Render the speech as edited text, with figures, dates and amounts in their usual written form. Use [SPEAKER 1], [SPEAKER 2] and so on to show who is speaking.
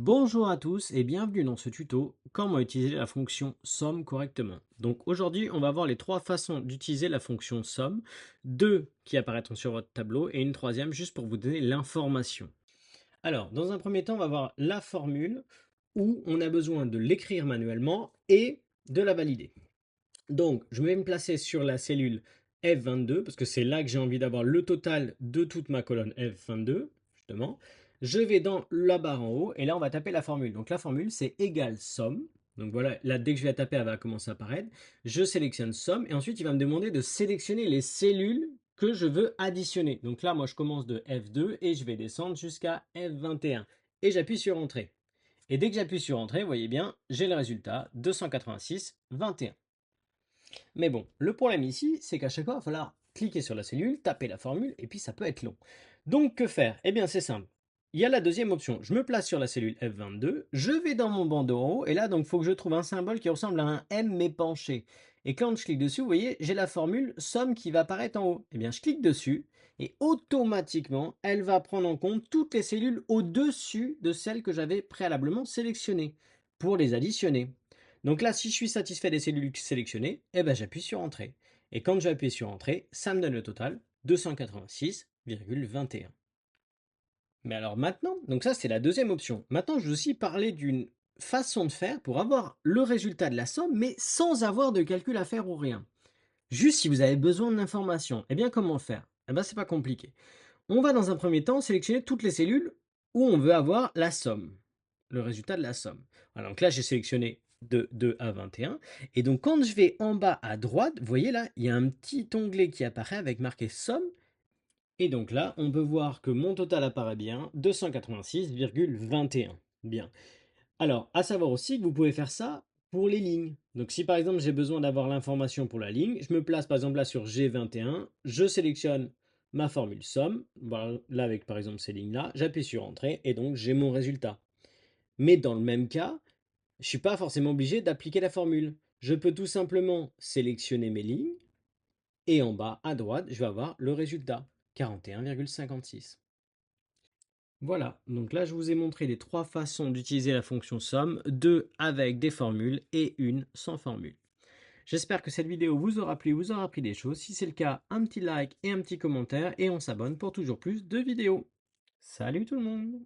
[SPEAKER 1] Bonjour à tous et bienvenue dans ce tuto comment utiliser la fonction somme correctement. Donc aujourd'hui on va voir les trois façons d'utiliser la fonction somme, deux qui apparaîtront sur votre tableau et une troisième juste pour vous donner l'information. Alors dans un premier temps on va voir la formule où on a besoin de l'écrire manuellement et de la valider. Donc je vais me placer sur la cellule F22 parce que c'est là que j'ai envie d'avoir le total de toute ma colonne F22 justement. Je vais dans la barre en haut et là on va taper la formule. Donc la formule c'est égal somme. Donc voilà, là dès que je vais la taper, elle va commencer à apparaître. Je sélectionne somme et ensuite il va me demander de sélectionner les cellules que je veux additionner. Donc là moi je commence de F2 et je vais descendre jusqu'à F21 et j'appuie sur entrée. Et dès que j'appuie sur entrée, vous voyez bien, j'ai le résultat 286,21. Mais bon, le problème ici, c'est qu'à chaque fois, il va falloir cliquer sur la cellule, taper la formule, et puis ça peut être long. Donc que faire? Eh bien c'est simple. Il y a la deuxième option. Je me place sur la cellule F22, je vais dans mon bandeau en haut, et là, donc, il faut que je trouve un symbole qui ressemble à un M mais penché. Et quand je clique dessus, vous voyez, j'ai la formule somme qui va apparaître en haut. Eh bien, je clique dessus, et automatiquement, elle va prendre en compte toutes les cellules au-dessus de celles que j'avais préalablement sélectionnées pour les additionner. Donc là, si je suis satisfait des cellules sélectionnées, eh ben, j'appuie sur Entrée. Et quand j'appuie sur Entrée, ça me donne le total 286,21. Mais alors maintenant, donc ça c'est la deuxième option. Maintenant, je vais aussi parler d'une façon de faire pour avoir le résultat de la somme, mais sans avoir de calcul à faire ou rien. Juste si vous avez besoin de l'information. Eh bien, comment faire? Eh bien, c'est pas compliqué. On va dans un premier temps sélectionner toutes les cellules où on veut avoir la somme, le résultat de la somme. Voilà, donc là, j'ai sélectionné de 2 à 21. Et donc, quand je vais en bas à droite, vous voyez là, il y a un petit onglet qui apparaît avec marqué somme. Et donc là, on peut voir que mon total apparaît bien, 286,21. Bien. Alors, à savoir aussi que vous pouvez faire ça pour les lignes. Donc si par exemple j'ai besoin d'avoir l'information pour la ligne, je me place par exemple là sur G21, je sélectionne ma formule somme, voilà, là avec par exemple ces lignes-là, j'appuie sur Entrée et donc j'ai mon résultat. Mais dans le même cas, je ne suis pas forcément obligé d'appliquer la formule. Je peux tout simplement sélectionner mes lignes et en bas à droite, je vais avoir le résultat, 41,56. Voilà, donc là je vous ai montré les trois façons d'utiliser la fonction somme, deux avec des formules et une sans formule. J'espère que cette vidéo vous aura plu, vous aura appris des choses. Si c'est le cas, un petit like et un petit commentaire et on s'abonne pour toujours plus de vidéos. Salut tout le monde!